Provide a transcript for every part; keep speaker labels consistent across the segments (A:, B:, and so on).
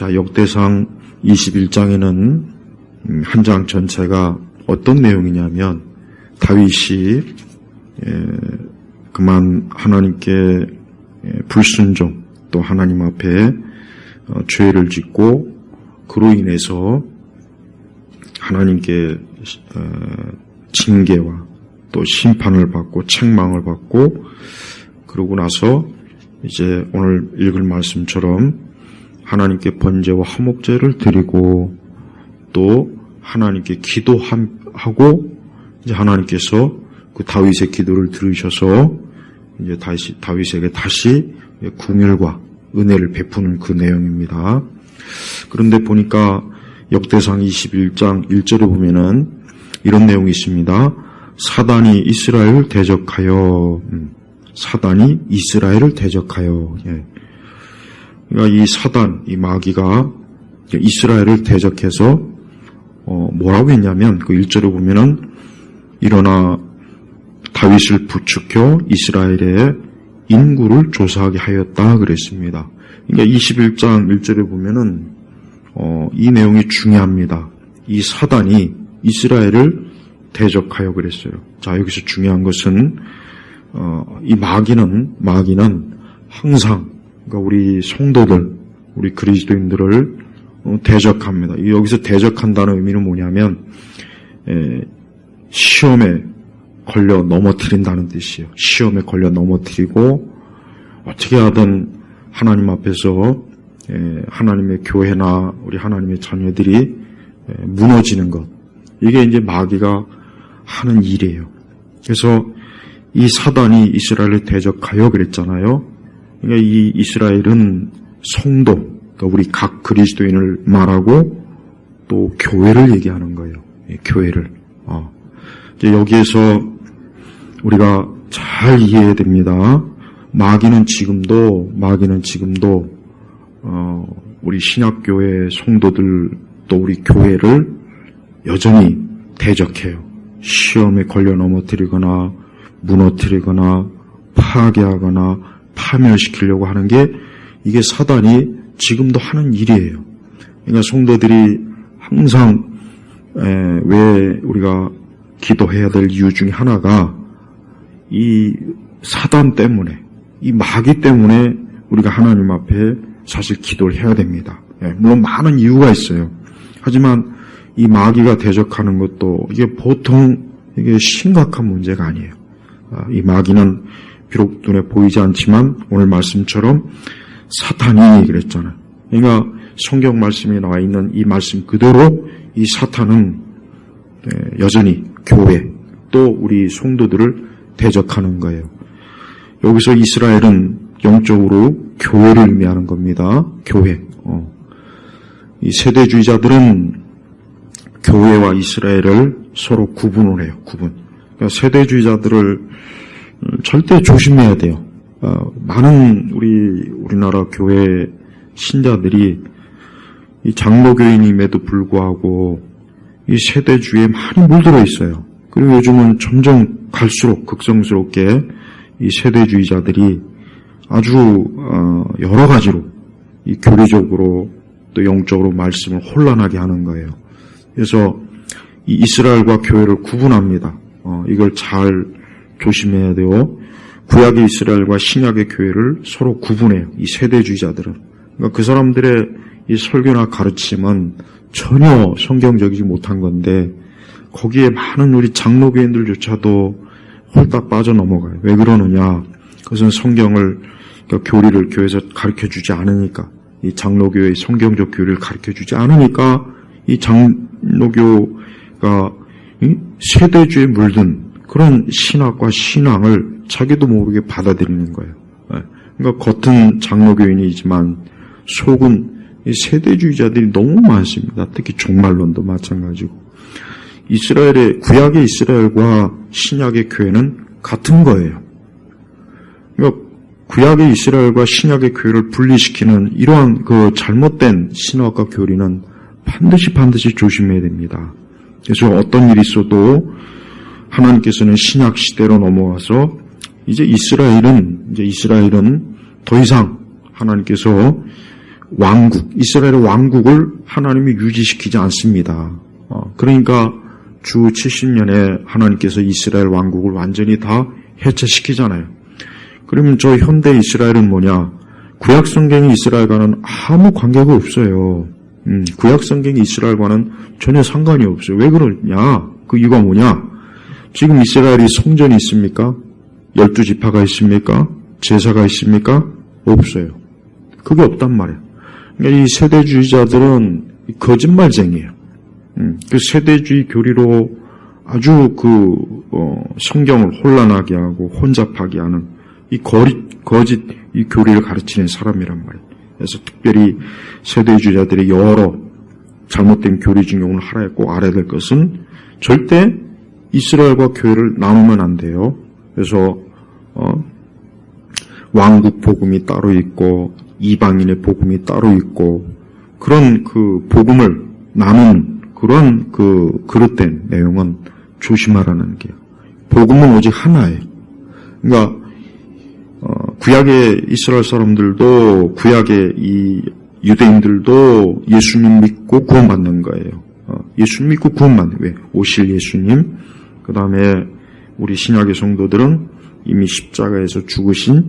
A: 자, 역대상 21장에는 한 장 전체가 어떤 내용이냐면 다윗이 그만 하나님께 불순종 또 하나님 앞에 죄를 짓고 그로 인해서 하나님께 징계와 또 심판을 받고 책망을 받고 그러고 나서 이제 오늘 읽을 말씀처럼 하나님께 번제와 화목제를 드리고 또 하나님께 기도하고 이제 하나님께서 그 다윗의 기도를 들으셔서 이제 다윗에게 다시 긍휼과 은혜를 베푸는 그 내용입니다. 그런데 보니까 역대상 21장 1절에 보면은 이런 내용이 있습니다. 사단이 이스라엘을 대적하여 그러니까 이 사단, 이 마귀가 이스라엘을 대적해서 뭐라고 했냐면 그 1절에 보면은 일어나 다윗을 부추겨 이스라엘의 인구를 조사하게 하였다 그랬습니다. 그러니까 21장 1절에 보면은 이 내용이 중요합니다. 이 사단이 이스라엘을 대적하여 그랬어요. 자, 여기서 중요한 것은 이 마귀는 항상 그러니까 우리 성도들, 우리 그리스도인들을 대적합니다. 여기서 대적한다는 의미는 뭐냐면 시험에 걸려 넘어뜨린다는 뜻이에요. 시험에 걸려 넘어뜨리고 어떻게 하든 하나님 앞에서 하나님의 교회나 우리 하나님의 자녀들이 무너지는 것, 이게 이제 마귀가 하는 일이에요. 그래서 이 사단이 이스라엘을 대적하여 그랬잖아요. 그러니까 이 이스라엘은 성도, 그러니까 우리 각 그리스도인을 말하고 또 교회를 얘기하는 거예요. 교회를. 이제 여기에서 우리가 잘 이해해야 됩니다. 마귀는 지금도 우리 신약교회 성도들 또 우리 교회를 여전히 대적해요. 시험에 걸려 넘어뜨리거나 무너뜨리거나 파괴하거나 파멸시키려고 하는 게 이게 사단이 지금도 하는 일이에요. 그러니까 성도들이 항상 왜 우리가 기도해야 될 이유 중에 하나가 이 사단 때문에, 이 마귀 때문에 우리가 하나님 앞에 사실 기도를 해야 됩니다. 물론 많은 이유가 있어요. 하지만 이 마귀가 대적하는 것도 이게 보통 이게 심각한 문제가 아니에요. 이 마귀는 비록 눈에 보이지 않지만 오늘 말씀처럼 사탄이 그랬잖아요. 그러니까 성경 말씀에 나와 있는 이 말씀 그대로 이 사탄은 여전히 교회 또 우리 성도들을 대적하는 거예요. 여기서 이스라엘은 영적으로 교회를 의미하는 겁니다. 교회. 이 세대주의자들은 교회와 이스라엘을 서로 구분을 해요. 그러니까 세대주의자들을 절대 조심해야 돼요. 많은 우리나라 교회 신자들이 이 장로교인임에도 불구하고 이 세대주의에 많이 물들어 있어요. 그리고 요즘은 점점 갈수록 극성스럽게 이 세대주의자들이 아주 여러 가지로 이 교리적으로 또 영적으로 말씀을 혼란하게 하는 거예요. 그래서 이 이스라엘과 교회를 구분합니다. 이걸 잘 조심해야 돼요. 구약의 이스라엘과 신약의 교회를 서로 구분해요. 이 세대주의자들은. 그러니까 그 사람들의 이 설교나 가르침은 전혀 성경적이지 못한 건데 거기에 많은 우리 장로교인들조차도 홀딱 빠져넘어가요. 왜 그러느냐? 그것은 성경을, 그러니까 교리를 교회에서 가르쳐주지 않으니까, 이 장로교의 성경적 교리를 가르쳐주지 않으니까 이 장로교가 세대주의에 물든 그런 신학과 신앙을 자기도 모르게 받아들이는 거예요. 그러니까 겉은 장로교인이지만 속은 이 세대주의자들이 너무 많습니다. 특히 종말론도 마찬가지고. 구약의 이스라엘과 신약의 교회는 같은 거예요. 그러니까 구약의 이스라엘과 신약의 교회를 분리시키는 이러한 그 잘못된 신학과 교리는 반드시 조심해야 됩니다. 그래서 어떤 일이 있어도 하나님께서는 신약 시대로 넘어와서 이제 이스라엘은 더 이상 하나님께서 왕국, 이스라엘의 왕국을 하나님이 유지시키지 않습니다. 그러니까 주 70년에 하나님께서 이스라엘 왕국을 완전히 다 해체시키잖아요. 그러면 저 현대 이스라엘은 뭐냐? 구약 성경이 이스라엘과는 아무 관계가 없어요. 구약 성경이 이스라엘과는 전혀 상관이 없어요. 왜 그러냐? 그 이유가 뭐냐? 지금 이스라엘이 성전이 있습니까? 12지파가 있습니까? 제사가 있습니까? 없어요. 그게 없단 말이에요. 그러니까 이 세대주의자들은 거짓말쟁이에요. 그 세대주의 교리로 아주 성경을 혼란하게 하고 혼잡하게 하는 이 거짓 이 교리를 가르치는 사람이란 말이에요. 그래서 특별히 세대주의자들의 여러 잘못된 교리 중에 오늘 하나에 꼭 알아야 될 것은 절대 이스라엘과 교회를 나누면 안 돼요. 그래서 왕국 복음이 따로 있고 이방인의 복음이 따로 있고 그런 그 복음을 나눈 그런 그 그릇된 내용은 조심하라는 게요. 복음은 오직 하나예요. 그러니까 구약의 이스라엘 사람들도 구약의 이 유대인들도 예수님 믿고 구원받는 거예요. 예수님 믿고 구원받는 왜? 오실 예수님. 그 다음에 우리 신약의 성도들은 이미 십자가에서 죽으신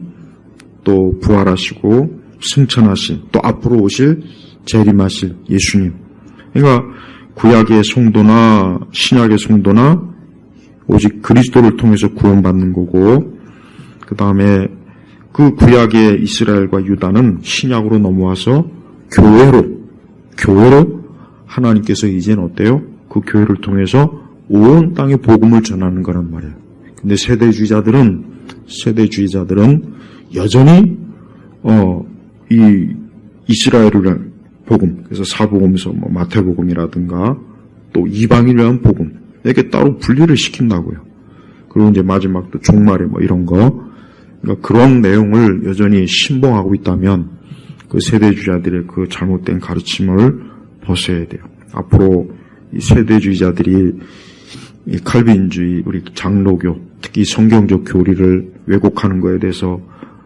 A: 또 부활하시고 승천하신 또 앞으로 오실 재림하실 예수님. 그러니까 구약의 성도나 신약의 성도나 오직 그리스도를 통해서 구원받는 거고 그 다음에 그 구약의 이스라엘과 유다는 신약으로 넘어와서 교회로 하나님께서 이제는 어때요? 그 교회를 통해서 온 땅에 복음을 전하는 거란 말이에요. 근데 세대주의자들은 여전히 이 이스라엘을 복음, 그래서 사복음서, 마태복음이라든가 또 이방인이라는 복음 이렇게 따로 분리를 시킨다고요. 그리고 이제 마지막 또 종말에 이런 거, 그러니까 그런 내용을 여전히 신봉하고 있다면 그 세대주의자들의 그 잘못된 가르침을 벗어야 돼요. 앞으로 이 세대주의자들이 이 칼빈주의, 우리 장로교, 특히 성경적 교리를 왜곡하는 거에 대해서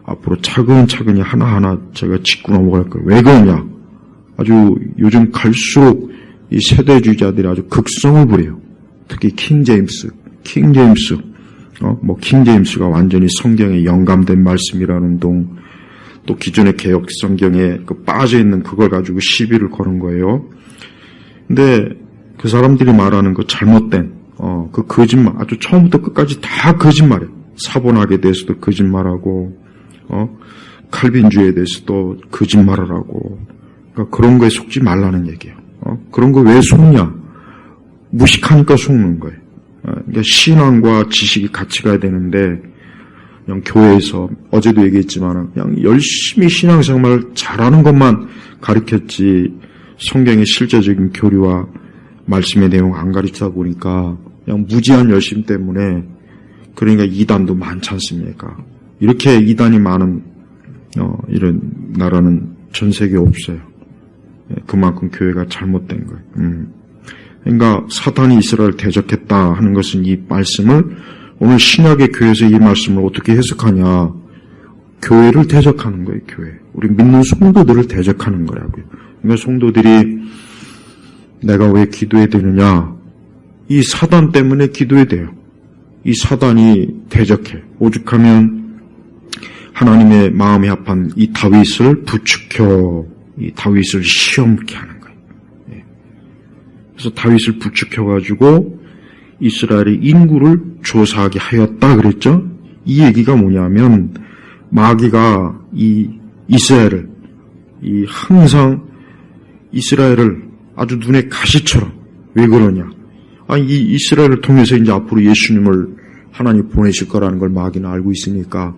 A: 앞으로 차근차근히 하나하나 제가 짚고 넘어갈 거예요. 왜 그러냐? 아주 요즘 갈수록 이 세대주의자들이 아주 극성을 부려요. 특히 킹 제임스. 킹 제임스가 완전히 성경에 영감된 말씀이라는 동, 또 기존의 개혁 성경에 빠져 있는 그걸 가지고 시비를 거는 거예요. 근데 그 사람들이 말하는 그 잘못된, 그 거짓말, 아주 처음부터 끝까지 다 거짓말이에요. 사본학에 대해서도 거짓말하고, 칼빈주의에 대해서도 거짓말을 하고, 그러니까 그런 거에 속지 말라는 얘기예요. 그런 거 왜 속냐? 무식하니까 속는 거예요. 그러니까 신앙과 지식이 같이 가야 되는데, 그냥 교회에서, 어제도 얘기했지만, 그냥 열심히 신앙생활 잘하는 것만 가르쳤지, 성경의 실제적인 교리와 말씀의 내용 안 가르치다 보니까, 그냥 무지한 열심 때문에, 그러니까 이단도 많지 않습니까? 이렇게 이단이 많은, 이런 나라는 전 세계에 없어요. 그만큼 교회가 잘못된 거예요. 그러니까 사탄이 이스라엘 대적했다 하는 것은 이 말씀을 오늘 신약의 교회에서 이 말씀을 어떻게 해석하냐? 교회를 대적하는 거예요. 교회. 우리 믿는 성도들을 대적하는 거라고요. 그러니까 성도들이 내가 왜 기도해야 되느냐? 이 사단 때문에 기도해야 돼요. 이 사단이 대적해. 오죽하면 하나님의 마음에 합한 이 다윗을 부추겨 이 다윗을 시험케 하는 거예요. 그래서 다윗을 부추겨가지고 이스라엘의 인구를 조사하게 하였다 그랬죠. 이 얘기가 뭐냐면 마귀가 이 이스라엘을 이 항상 이스라엘을 아주 눈에 가시처럼 왜 그러냐? 이 이스라엘을 통해서 이제 앞으로 예수님을 하나님 보내실 거라는 걸 마귀는 알고 있으니까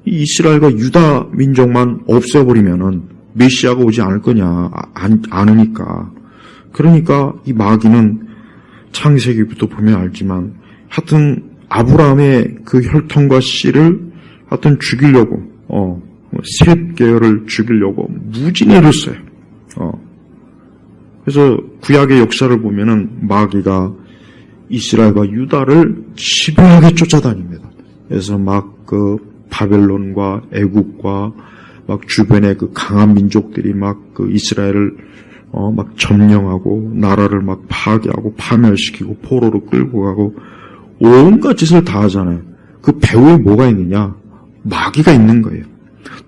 A: 이 이스라엘과 유다 민족만 없애버리면은 메시아가 오지 않을 거냐 아느니까. 그러니까 이 마귀는 창세기부터 보면 알지만 하여튼 아브라함의 그 혈통과 씨를 하여튼 죽이려고 셋 계열을 죽이려고 무진히 애를 써요. 그래서 구약의 역사를 보면은 마귀가 이스라엘과 유다를 집요하게 쫓아다닙니다. 그래서 막 그 바벨론과 애국과 막 주변에 그 강한 민족들이 막 그 이스라엘을 막 점령하고 나라를 막 파괴하고 파멸시키고 포로로 끌고 가고 온갖 짓을 다 하잖아요. 그 배후에 뭐가 있느냐? 마귀가 있는 거예요.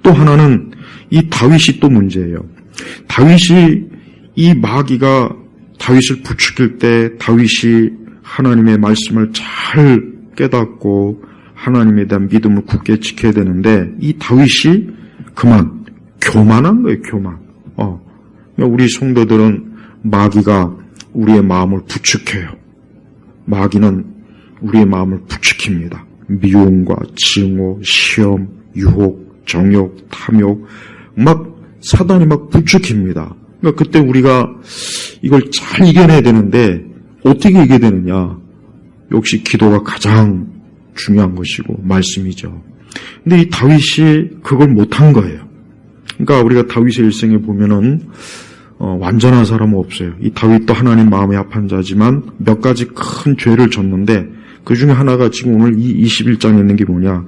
A: 또 하나는 이 다윗이 또 문제예요. 다윗이 이 마귀가 다윗을 부추길 때 다윗이 하나님의 말씀을 잘 깨닫고 하나님에 대한 믿음을 굳게 지켜야 되는데 이 다윗이 그만 교만한 거예요. 교만. 우리 성도들은 마귀가 우리의 마음을 부추겨요. 마귀는 우리의 마음을 부추깁니다. 미움과 증오, 시험, 유혹, 정욕, 탐욕 막 사단이 막 부추깁니다. 그러니까 그때 우리가 이걸 잘 이겨내야 되는데 어떻게 이겨야 되느냐? 역시 기도가 가장 중요한 것이고 말씀이죠. 근데 이 다윗이 그걸 못한 거예요. 그러니까 우리가 다윗의 일생에 보면은 완전한 사람은 없어요. 이 다윗도 하나님 마음에 합한 자지만 몇 가지 큰 죄를 졌는데 그 중에 하나가 지금 오늘 이 21장에 있는 게 뭐냐?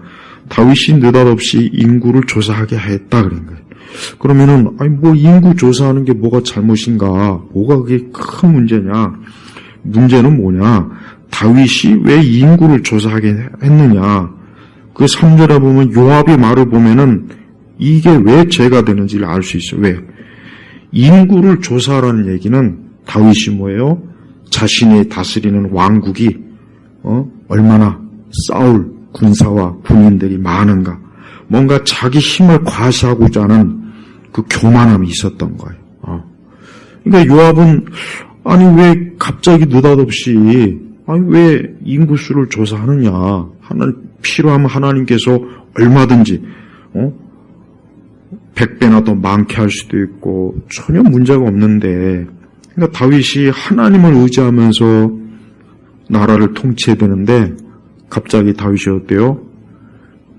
A: 다윗이 느닷없이 인구를 조사하게 했다 그런 거예요. 그러면은 뭐 인구 조사하는 게 뭐가 잘못인가? 뭐가 그게 큰 문제냐? 문제는 뭐냐? 다윗이 왜 인구를 조사하게 했느냐? 그 3절에 보면 요압의 말을 보면은 이게 왜 죄가 되는지를 알 수 있어요. 왜? 인구를 조사하라는 얘기는 다윗이 뭐예요? 자신이 다스리는 왕국이 얼마나 싸울 군사와 군인들이 많은가. 뭔가 자기 힘을 과시하고자 하는 그 교만함이 있었던 거예요. 그러니까 요압은 왜 갑자기 느닷없이 왜 인구수를 조사하느냐. 필요하면 하나님께서 얼마든지 100배나 더 많게 할 수도 있고 전혀 문제가 없는데 그러니까 다윗이 하나님을 의지하면서 나라를 통치해야 되는데 갑자기 다윗이 어때요?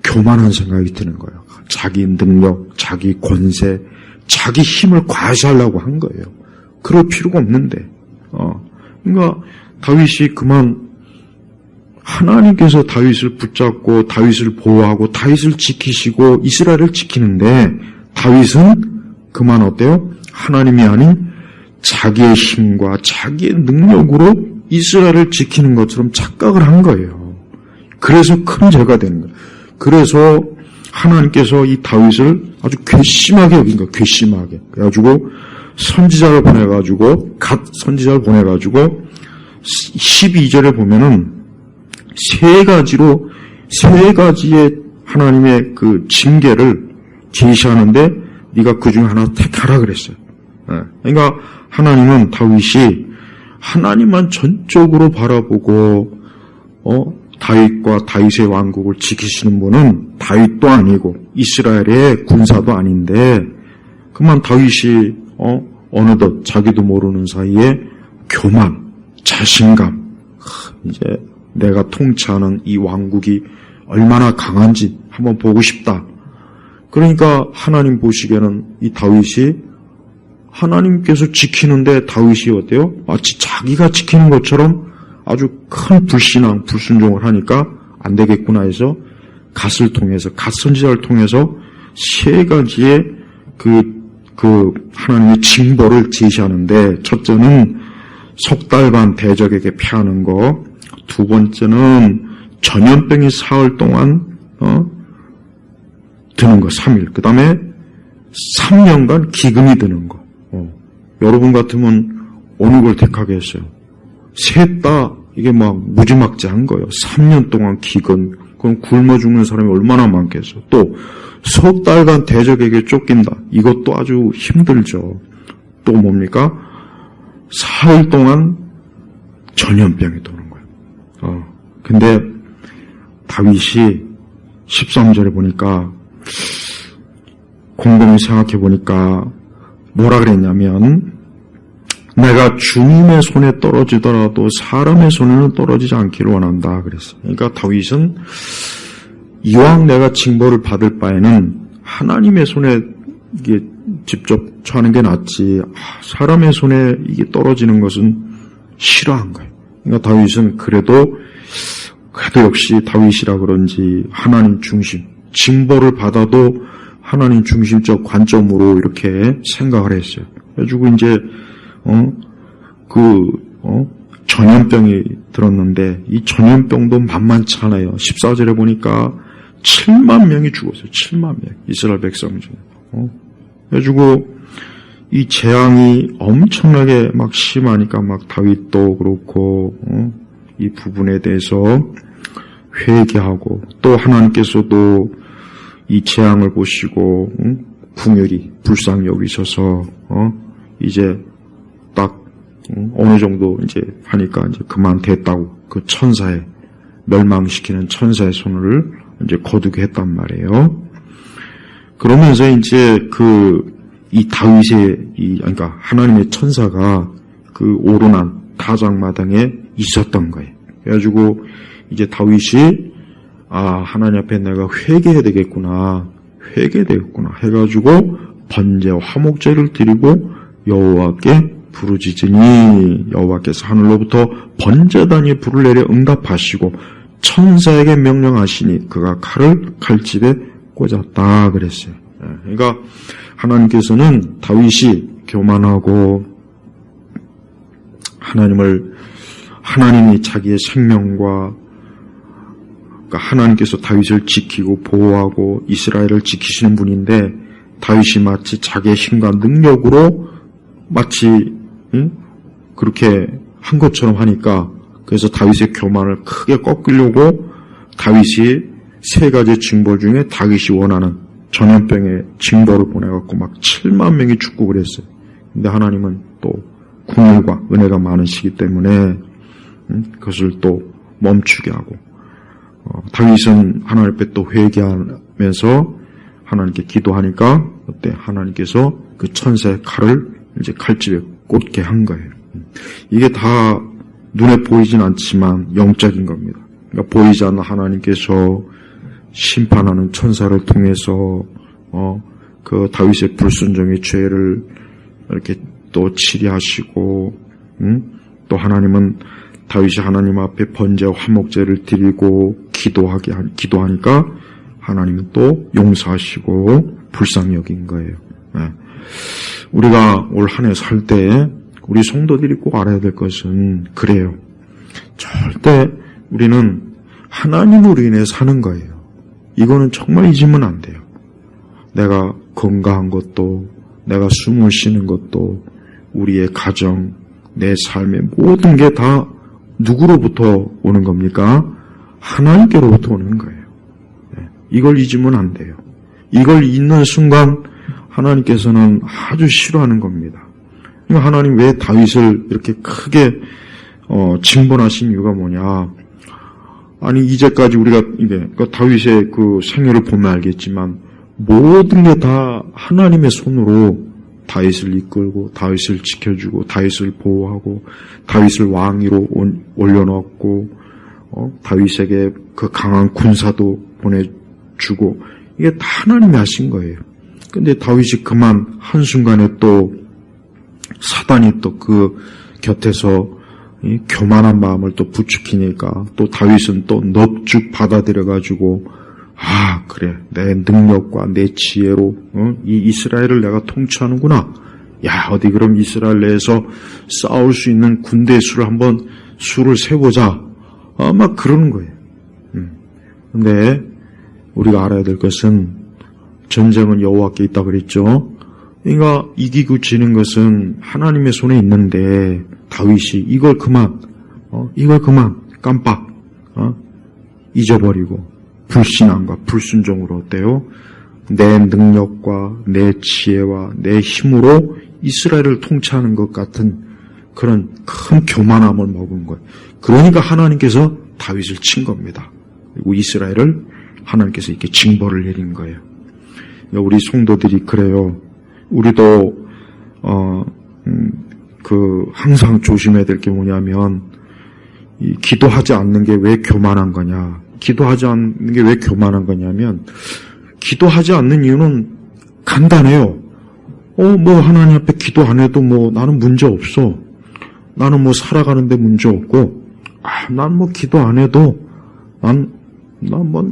A: 교만한 생각이 드는 거예요. 자기 능력, 자기 권세, 자기 힘을 과시하려고 한 거예요. 그럴 필요가 없는데 그러니까 다윗이 그만 하나님께서 다윗을 붙잡고 다윗을 보호하고 다윗을 지키시고 이스라엘을 지키는데 다윗은 그만 어때요? 하나님이 아닌 자기의 힘과 자기의 능력으로 이스라엘을 지키는 것처럼 착각을 한 거예요. 그래서 큰 죄가 되는 거예요. 그래서 하나님께서 이 다윗을 아주 괘씸하게 여긴 거예요. 괘씸하게. 그래가지고 선지자를 보내가지고 12절에 보면은 세 가지의 하나님의 그 징계를 제시하는데 네가 그 중에 하나 택하라 그랬어요. 그러니까 하나님은 다윗이 하나님만 전적으로 바라보고 다윗과 다윗의 왕국을 지키시는 분은 다윗도 아니고 이스라엘의 군사도 아닌데 그만 다윗이 어느덧 자기도 모르는 사이에 교만, 자신감, 이제 내가 통치하는 이 왕국이 얼마나 강한지 한번 보고 싶다. 그러니까 하나님 보시기에는 이 다윗이 하나님께서 지키는데 다윗이 어때요? 마치 자기가 지키는 것처럼 아주 큰 불신앙, 불순종을 하니까 안 되겠구나 해서 갓 선지자를 통해서 세 가지의 그 하나님의 징벌을 제시하는데 첫째는 석 달 반 대적에게 패하는 거, 두 번째는 전염병이 사흘 동안 드는 거 3일. 그 다음에 3년간 기근이 드는 거. 여러분 같으면 어느 걸 택하겠어요? 셋 다 이게 막 무지막지한 거예요. 3년 동안 기근. 그럼 굶어 죽는 사람이 얼마나 많겠어. 또 석 달간 대적에게 쫓긴다. 이것도 아주 힘들죠. 또 뭡니까? 사흘 동안 전염병이 도는 거예요. 근데 다윗이 13절에 보니까 곰곰이 생각해 보니까 뭐라 그랬냐면 내가 주님의 손에 떨어지더라도 사람의 손에는 떨어지지 않기를 원한다 그랬어요. 그러니까 다윗은 이왕 내가 징벌을 받을 바에는 하나님의 손에 이게 직접 처하는 게 낫지 사람의 손에 이게 떨어지는 것은 싫어한 거예요. 그러니까 다윗은 그래도 역시 다윗이라 그런지 하나님 중심 징벌을 받아도 하나님 중심적 관점으로 이렇게 생각을 했어요. 그래가지고 이제 전염병이 들었는데 이 전염병도 만만치 않아요. 14절에 보니까 7만 명이 죽었어요. 7만 명. 이스라엘 백성 중에. 그래가지고 이 재앙이 엄청나게 막 심하니까 막 다윗도 그렇고 이 부분에 대해서 회개하고 또 하나님께서도 이 재앙을 보시고 궁혈이 불쌍히 여기셔서 이제 딱 어느 정도 이제 하니까 이제 그만 됐다고 그 천사의 멸망시키는 천사의 손을 이제 거두게 했단 말이에요. 그러면서 이제 이 다윗의 그러니까 하나님의 천사가 그 오르난 타작마당에 있었던 거예요. 그래가지고 이제 다윗이 하나님 앞에 내가 회개해야 되겠구나 해가지고 번제와 화목제를 드리고 여호와께 부르짖으니 여호와께서 하늘로부터 번제단이 불을 내려 응답하시고 천사에게 명령하시니 그가 칼을 칼집에 꽂았다 그랬어요. 그러니까 하나님께서는 다윗이 교만하고 하나님이 자기의 생명과 그러니까 하나님께서 다윗을 지키고 보호하고 이스라엘을 지키시는 분인데 다윗이 마치 자기의 힘과 능력으로 마치 그렇게 한 것처럼 하니까 그래서 다윗의 교만을 크게 꺾으려고 다윗이 3가지 징벌 중에 다윗이 원하는 전염병의 징벌을 보내갖고 막 7만 명이 죽고 그랬어요. 근데 하나님은 또 궁율과 은혜가 많으시기 때문에 그것을 또 멈추게 하고 다윗은 하나님 앞에 또 회개하면서 하나님께 기도하니까 그때 하나님께서 그 천사의 칼을 이제 칼집에 꽂게 한 거예요. 이게 다 눈에 보이진 않지만 영적인 겁니다. 그러니까 보이지 않는 하나님께서 심판하는 천사를 통해서 그 다윗의 불순종의 죄를 이렇게 또 치리하시고 또 하나님은 다윗이 하나님 앞에 번제와 화목제를 드리고 기도하니까 하나님은 또 용서하시고 불쌍히 여긴 거예요. 우리가 올 한 해 살 때 우리 성도들이 꼭 알아야 될 것은 그래요. 절대 우리는 하나님으로 인해 사는 거예요. 이거는 정말 잊으면 안 돼요. 내가 건강한 것도 내가 숨을 쉬는 것도 우리의 가정, 내 삶의 모든 게 다 누구로부터 오는 겁니까? 하나님께로부터 오는 거예요. 이걸 잊으면 안 돼요. 이걸 잊는 순간 하나님께서는 아주 싫어하는 겁니다. 그러니까 하나님 왜 다윗을 이렇게 크게 징벌하신 이유가 뭐냐? 아니 이제까지 우리가 그러니까 다윗의 그 생애를 보면 알겠지만 모든 게 다 하나님의 손으로 다윗을 이끌고 다윗을 지켜주고 다윗을 보호하고 다윗을 왕위로 올려놓고 다윗에게 그 강한 군사도 보내주고 이게 다 하나님이 하신 거예요. 근데 다윗이 그만 한순간에 또 사단이 또 그 곁에서 이 교만한 마음을 또 부추기니까 또 다윗은 또 넙죽 받아들여가지고 그래 내 능력과 내 지혜로 이 이스라엘을 내가 통치하는구나. 야 어디 그럼 이스라엘 내에서 싸울 수 있는 군대 수를 한번 수를 세보자. 막 그러는 거예요. 근데 우리가 알아야 될 것은 전쟁은 여호와께 있다 그랬죠. 그러니까 이기고 지는 것은 하나님의 손에 있는데 다윗이 이걸 그만 깜빡 잊어버리고 불신앙과 불순종으로 어때요? 내 능력과 내 지혜와 내 힘으로 이스라엘을 통치하는 것 같은 그런 큰 교만함을 먹은 거예요. 그러니까 하나님께서 다윗을 친 겁니다. 그리고 이스라엘을 하나님께서 이렇게 징벌을 내린 거예요. 우리 성도들이 그래요. 우리도 항상 조심해야 될 게 뭐냐면 이 기도하지 않는 게 왜 교만한 거냐? 기도하지 않는 게 왜 교만한 거냐면 기도하지 않는 이유는 간단해요. 하나님 앞에 기도 안 해도 나는 문제 없어. 나는 살아가는데 문제 없고 난 기도 안 해도 난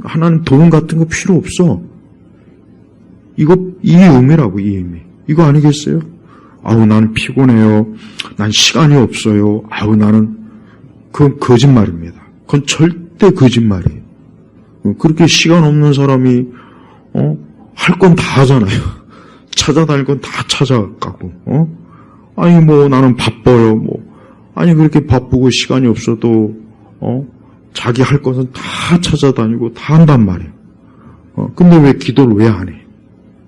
A: 하나님 도움 같은 거 필요 없어. 이 의미라고, 이 의미. 이거 아니겠어요? 아우, 나는 피곤해요. 난 시간이 없어요. 아우, 그건 거짓말입니다. 그건 절대 거짓말이에요. 그렇게 시간 없는 사람이, 할 건 다 하잖아요. 찾아다닐 건 다 찾아가고, 아니, 나는 바빠요, 아니, 그렇게 바쁘고 시간이 없어도, 자기 할 것은 다 찾아다니고 다 한단 말이에요. 근데 왜 기도를 왜 안 해?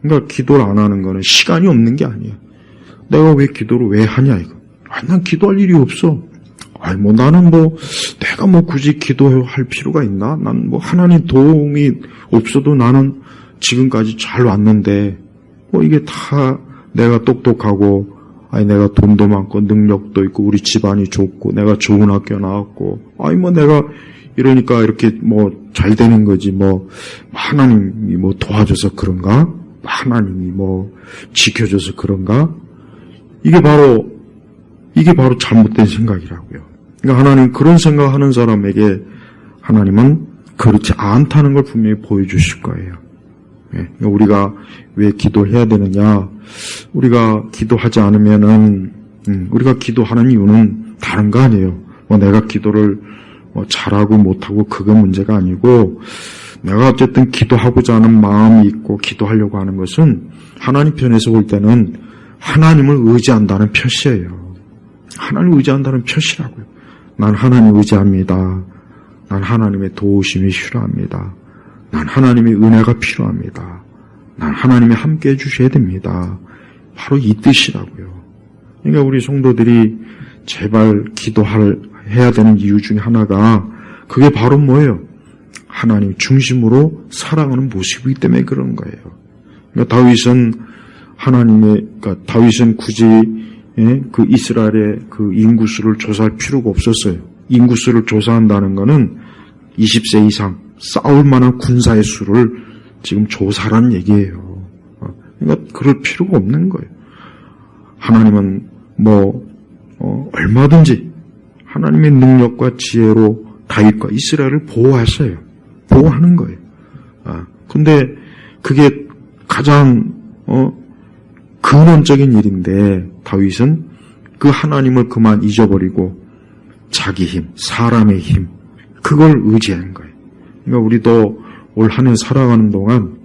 A: 그러니까 기도를 안 하는 거는 시간이 없는 게 아니에요. 내가 왜 기도를 왜 하냐, 이거. 난 기도할 일이 없어. 나는 내가 굳이 기도할 필요가 있나? 난 하나님 도움이 없어도 나는 지금까지 잘 왔는데, 이게 다 내가 똑똑하고, 내가 돈도 많고, 능력도 있고, 우리 집안이 좋고, 내가 좋은 학교 나왔고, 내가 이러니까 이렇게 잘 되는 거지, 하나님이 도와줘서 그런가? 하나님이 지켜줘서 그런가? 이게 바로 잘못된 생각이라고요. 그러니까 하나님 그런 생각하는 사람에게 하나님은 그렇지 않다는 걸 분명히 보여주실 거예요. 그러니까 우리가 왜 기도를 해야 되느냐? 우리가 기도하지 않으면은, 우리가 기도하는 이유는 다른 거 아니에요. 내가 기도를 잘하고 못하고 그거 문제가 아니고, 내가 어쨌든 기도하고자 하는 마음이 있고 기도하려고 하는 것은 하나님 편에서 볼 때는 하나님을 의지한다는 표시예요. 하나님을 의지한다는 표시라고요. 난 하나님 의지합니다. 난 하나님의 도우심이 필요합니다. 난 하나님의 은혜가 필요합니다. 난 하나님이 함께 해주셔야 됩니다. 바로 이 뜻이라고요. 그러니까 우리 성도들이 제발 해야 되는 이유 중에 하나가 그게 바로 뭐예요? 하나님 중심으로 살아가는 모습이기 때문에 그런 거예요. 그러니까 다윗은 굳이 그 이스라엘의 그 인구수를 조사할 필요가 없었어요. 인구수를 조사한다는 거는 20세 이상 싸울 만한 군사의 수를 지금 조사라는 얘기예요. 그러니까 그럴 필요가 없는 거예요. 하나님은 얼마든지 하나님의 능력과 지혜로 다윗과 이스라엘을 보호하는 거예요. 근데 그게 가장 근원적인 일인데 다윗은 그 하나님을 그만 잊어버리고 자기 힘, 사람의 힘, 그걸 의지하는 거예요. 그러니까 우리도 올 한 해 살아가는 동안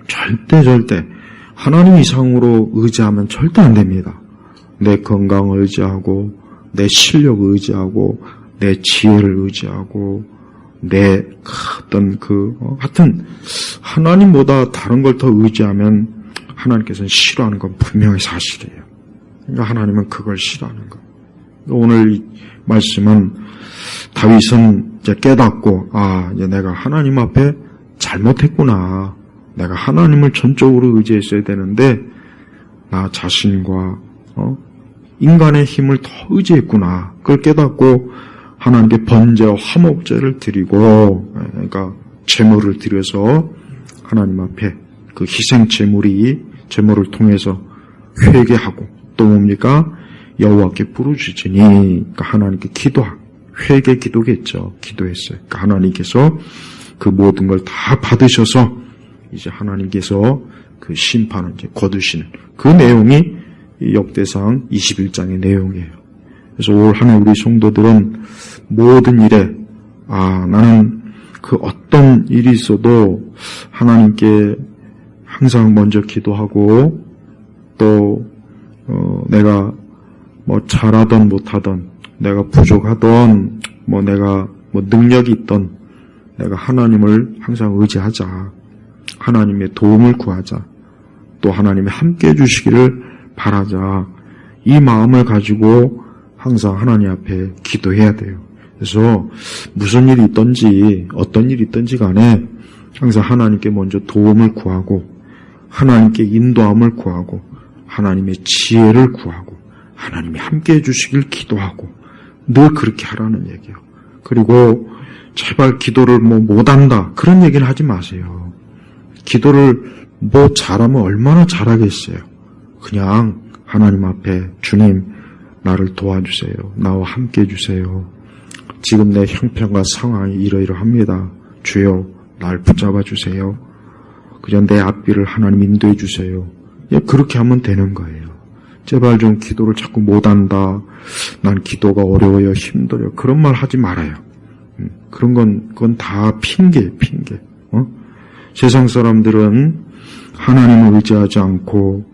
A: 절대 하나님 이상으로 의지하면 절대 안 됩니다. 내 건강을 의지하고 내 실력을 의지하고 내 지혜를 의지하고 내 하여튼 하나님보다 다른 걸 더 의지하면 하나님께서는 싫어하는 건 분명히 사실이에요. 그러니까 하나님은 그걸 싫어하는 거예요. 오늘 이 말씀은 다윗은 이제 깨닫고 이제 내가 하나님 앞에 잘못했구나. 내가 하나님을 전적으로 의지했어야 되는데 나 자신과 인간의 힘을 더 의지했구나. 그걸 깨닫고 하나님께 번제와 화목제를 드리고 그러니까 제물을 드려서 하나님 앞에 그 희생 제물을 통해서 회개하고 또 뭡니까? 여호와께 부르짖으니 그러니까 하나님께 회개 기도겠죠. 기도했어요. 그러니까 하나님께서 그 모든 걸 다 받으셔서 이제 하나님께서 그 심판을 이제 거두시는 그 내용이 역대상 21장의 내용이에요. 그래서 올 한 해 우리 성도들은 모든 일에 나는 그 어떤 일이 있어도 하나님께 항상 먼저 기도하고 또 내가 잘하던 못하던 내가 부족하던 내가 능력이 있던 내가 하나님을 항상 의지하자. 하나님의 도움을 구하자. 또 하나님이 함께 해주시기를 바라자. 이 마음을 가지고 항상 하나님 앞에 기도해야 돼요. 그래서 무슨 일이 있든지 어떤 일이 있든지 간에 항상 하나님께 먼저 도움을 구하고 하나님께 인도함을 구하고 하나님의 지혜를 구하고 하나님이 함께 해주시길 기도하고 늘 그렇게 하라는 얘기예요. 그리고 제발 기도를 못한다 그런 얘기는 하지 마세요. 기도를 잘하면 얼마나 잘하겠어요. 그냥 하나님 앞에 주님 나를 도와주세요. 나와 함께 해주세요. 지금 내 형편과 상황이 이러이러합니다. 주여 날 붙잡아 주세요. 그저 내 앞길을 하나님 인도해 주세요. 그렇게 하면 되는 거예요. 제발 좀 기도를 자꾸 못한다. 난 기도가 어려워요. 힘들어요. 그런 말 하지 말아요. 그건 다 핑계예요. 핑계. 세상 사람들은 하나님을 의지하지 않고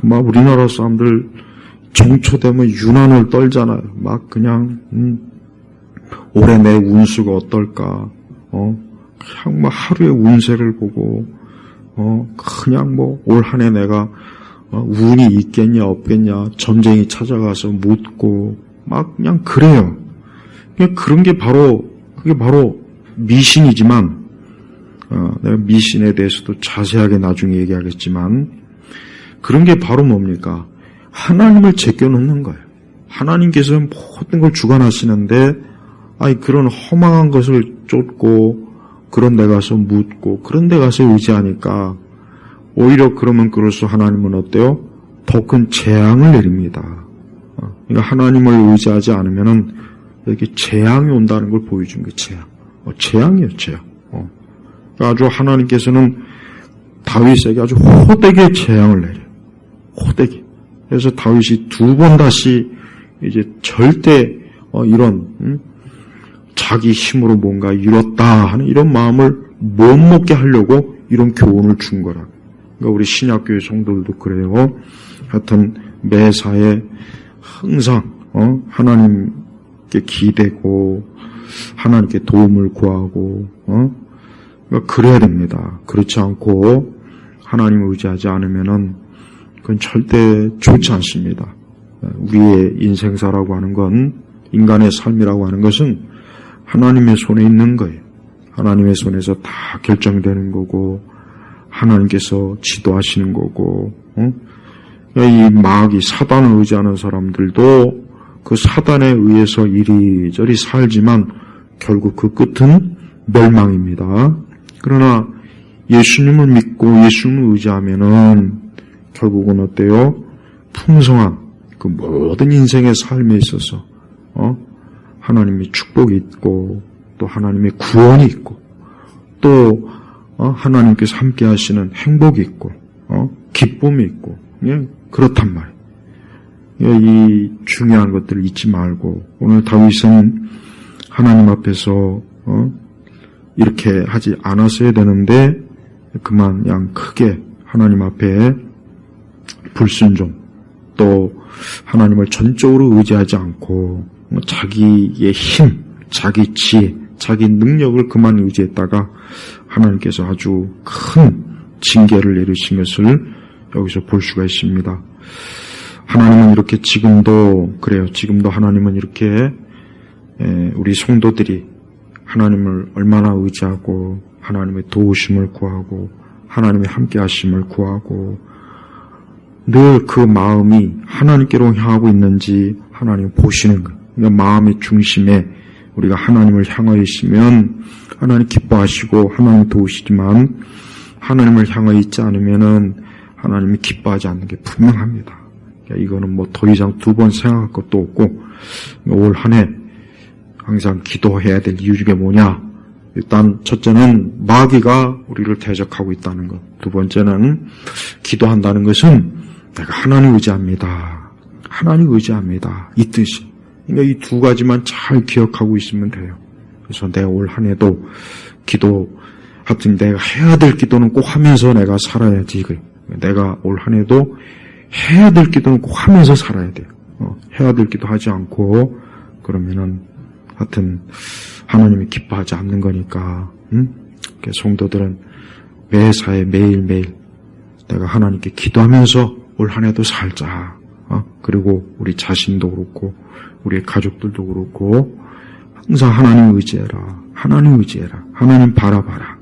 A: 막 우리나라 사람들 정초되면 유난을 떨잖아요. 막 그냥 올해 내 운수가 어떨까? 그냥 막 하루의 운세를 보고 그냥 뭐 올 한 해 내가 운이 있겠냐 없겠냐 점쟁이 찾아가서 묻고 막 그냥 그래요. 그냥 그런 게 그게 바로 미신이지만 내가 미신에 대해서도 자세하게 나중에 얘기하겠지만 그런 게 바로 뭡니까? 하나님을 제껴놓는 거예요. 하나님께서 모든 걸 주관하시는데 그런 허망한 것을 쫓고 그런 데 가서 묻고 그런 데 가서 의지하니까 오히려 그러면 그럴수록 하나님은 어때요? 더 큰 재앙을 내립니다. 그러니까 하나님을 의지하지 않으면은 이렇게 재앙이 온다는 걸 보여준 거예요. 재앙. 재앙이에요, 재앙. 아주 하나님께서는 다윗에게 아주 호되게 재앙을 내려요. 호되게. 그래서 다윗이 2번 다시 이제 절대 이런 자기 힘으로 뭔가 이뤘다 하는 이런 마음을 못 먹게 하려고 이런 교훈을 준 거라. 그러니까 우리 신약교회 성도들도 그래요. 하여튼 매사에 항상 하나님께 기대고 하나님께 도움을 구하고 그러니까 그래야 됩니다. 그렇지 않고 하나님을 의지하지 않으면은 그건 절대 좋지 않습니다. 우리의 인생사라고 하는 건 인간의 삶이라고 하는 것은 하나님의 손에 있는 거예요. 하나님의 손에서 다 결정되는 거고 하나님께서 지도하시는 거고 이 마귀 사단을 의지하는 사람들도 그 사단에 의해서 이리저리 살지만 결국 그 끝은 멸망입니다. 그러나 예수님을 믿고 예수님을 의지하면은 결국은 어때요? 풍성한 그 모든 인생의 삶에 있어서 하나님의 축복이 있고 또 하나님의 구원이 있고 또 하나님께서 함께 하시는 행복이 있고 기쁨이 있고 그렇단 말이에요. 이 중요한 것들을 잊지 말고 오늘 다윗은 하나님 앞에서 이렇게 하지 않았어야 되는데 그만 크게 하나님 앞에 불순종 또 하나님을 전적으로 의지하지 않고 자기의 힘, 자기 지혜, 자기 능력을 그만 의지했다가 하나님께서 아주 큰 징계를 내리신 것을 여기서 볼 수가 있습니다. 하나님은 이렇게 지금도 그래요. 지금도 하나님은 이렇게 우리 성도들이 하나님을 얼마나 의지하고 하나님의 도우심을 구하고 하나님의 함께하심을 구하고 늘 그 마음이 하나님께로 향하고 있는지 하나님 보시는 거예요. 그러니까 마음의 중심에 우리가 하나님을 향하여 있으면 하나님 기뻐하시고 하나님 도우시지만 하나님을 향하여 있지 않으면은 하나님이 기뻐하지 않는 게 분명합니다. 그러니까 이거는 뭐 더 이상 2번 생각할 것도 없고 올 한 해 항상 기도해야 될 이유 중에 뭐냐? 일단 첫째는 마귀가 우리를 대적하고 있다는 것. 2번째는 기도한다는 것은 내가 하나님 의지합니다. 하나님 의지합니다. 이 뜻이. 그러니까 이 2가지만 잘 기억하고 있으면 돼요. 그래서 내가 올 한 해도 하여튼 내가 해야 될 기도는 꼭 하면서 내가 살아야지. 내가 올 한 해도 해야 될 기도는 꼭 하면서 살아야 돼요. 해야 될 기도 하지 않고 그러면은 하여튼 하나님이 기뻐하지 않는 거니까 성도들은 매사에 매일매일 내가 하나님께 기도하면서 올 한 해도 살자. 그리고 우리 자신도 그렇고 우리의 가족들도 그렇고 항상 하나님 의지해라. 하나님 의지해라. 하나님 바라봐라.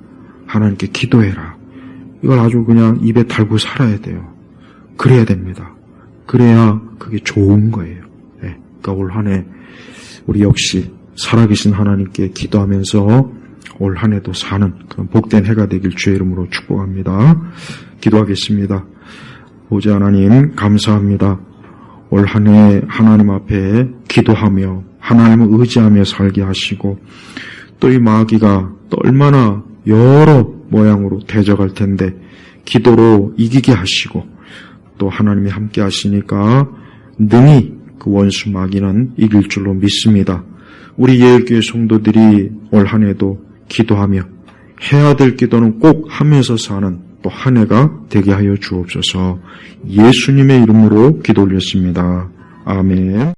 A: 하나님께 기도해라. 이걸 아주 그냥 입에 달고 살아야 돼요. 그래야 됩니다. 그래야 그게 좋은 거예요. 네. 그러니까 올 한 해 우리 역시 살아계신 하나님께 기도하면서 올 한 해도 사는 그런 복된 해가 되길 주의 이름으로 축복합니다. 기도하겠습니다. 보좌 하나님 감사합니다. 올 한 해 하나님 앞에 기도하며 하나님을 의지하며 살게 하시고 또 이 마귀가 또 얼마나 여러 모양으로 대적할 텐데 기도로 이기게 하시고 또 하나님이 함께 하시니까 능히 그 원수 마귀는 이길 줄로 믿습니다. 우리 예일교회 성도들이 올 한 해도 기도하며 해야 될 기도는 꼭 하면서 사는 또 한 해가 되게 하여 주옵소서. 예수님의 이름으로 기도 올렸습니다. 아멘.